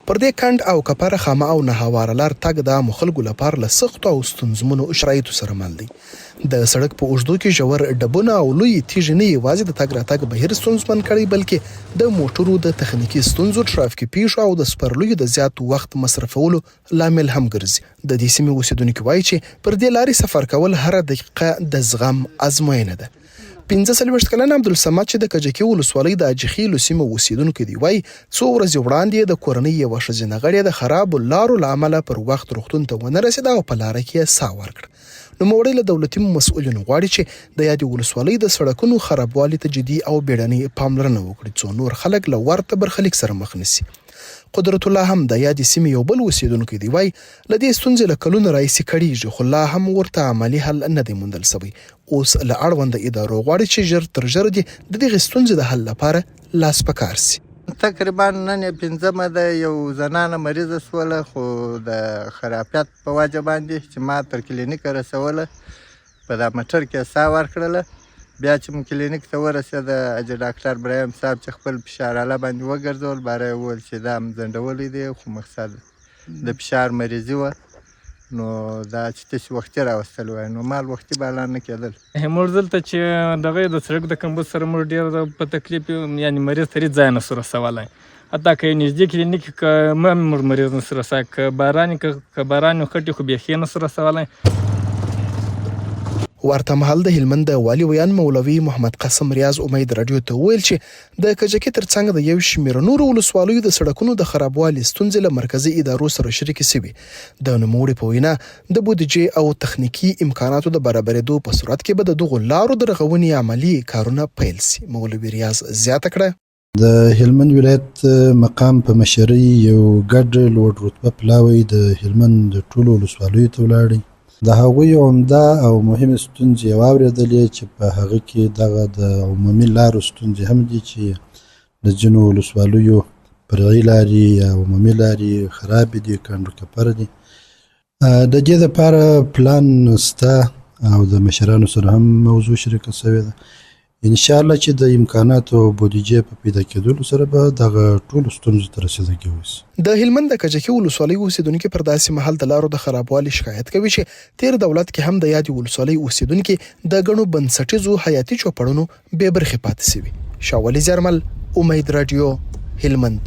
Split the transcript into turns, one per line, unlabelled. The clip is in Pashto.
پر دې کند او کپره خامه او نهواره لار تګ د عامو خلکو لپاره له سختو او ستونزمنو شرایطو سره مل دی. د سړک په اوږدو کې ژور ډبونه او لویې تیږې نه یوازې د تګ راتګ بهیر ستونزمن کړی بلکې د موټرو د تخنیکي ستونزو، ټرافیکي پیښو او د سپرلیو د زیات وخت مصرفولو لامل هم ګرځي. د دې سیمې اوسیدونکي وایي چې پر دې لارې سفر کول هره دقیقه د زغم ازموینه ده. 45 کلن عبدالصمد چې د کجکي ولسوالۍ د اجخیلو سیمه اوسیدونکی دی وایي څو ورځې وړاندې د کورنۍ یوه ښځینه غړې د خرابو لارو له امله پر وخت روغتون ته ونه رسېده او په لاره کې یې ساه ورکړه. نوموړی له دولتي مسؤلینو غواړي چې د یادې ولسوالۍ د سړکونو خرابوالي ته جدي او بیړنۍ پاملرنه وکړي څو نور خلک له ورته برخلیک سره مخ نشي. قدرت الله هم د یادې سیمې یو بل اوسیدونکی دی وایي له دې ستونزې له کلونو راهیسې کړېږي خو لا هم ورته عملي حل نه دی موندل سوی. اوس له اړونده ادارو غواړي چې ژر تر ژره دې د دغې ستونزې د حل لپاره لاس په کار سي.
تقریبا نن یې 5مه ده، یو زنانه مریضه شوله خو د خرافیت په وجه باندې چې ما تر کلینیکه رسوله په دا موټر کې ساه ورکړله. بیا چې مو کلینیک ته ورسېده حاجي ډاکټر ابراهیم صاحب چې خپل فشار اله باندې وګرځول، باره یې وویل چې دا هم ځنډولی دی خو مقصد د فشار مریضي وه، نو دا چې تاسې وختي راوستل وای نو مال وختي به اعلان نه کېدل.
موږ دلته چې دغه د سړک د کمبود سره موږ ډېر په تکلیف یو، یعنې مریض ته هېڅ ځای نه سو رسولی، حتی که یې نږدې کلینیک که موږ مریض نه سو رسولی، که باران خټې خو بیخي نه سو رسولی.
ورته مهال د هلمند د والي ویان مولوي محمد قاسم ریاض امید راډیو ته وویل چې د کجکي ترڅنګ د یو شمېر نورو ولسوالیو د سړکونو د خرابوالي ستونزې له مرکزي ادارو سره شریکې سوي. د نوموړي په وینا د بودیجې او تخنیکي امکاناتو د برابرېدو په صورت کې به د دغو لارو د رغونې عملي کارونه پیل سي. مولوي ریاض زیاته کړه
د هلمند ولایت مقام په مشرۍ یو ګډ لوړ رتبه پلاوی د هلمند د ټولو ولسوالیو ته ولاړی. د هغوی عمده او مهمې ستونزې یې واورېدلې چې په هغه کې دغه د عمومي لارو ستونزې هم دي چې د ځینو ولسوالیو فرعي لارې یا عمومي لارې خرابې دي، کنډو کپره دي. د دې دپاره پلان سته او د مشرانو سره هم موضوع شریکه سوې ده. انشاءالله چې د امکاناتو او بودیجې په پیدا کېدلو سره به دغه ټولو ستونزو ته رسېدګي وشي.
د هلمند د کجکي ولسوالۍ اوسیدونکي پر داسې مهال د لارو د خرابوالي شکایت کوي چې تیر دولت کې هم د یادې ولسوالۍ اوسیدونکي د ګڼو بنسټیزو حیاتي چوپړونو بې برخې پاتې سوي. شاولي زیارمل، امید راډیو، هلمند.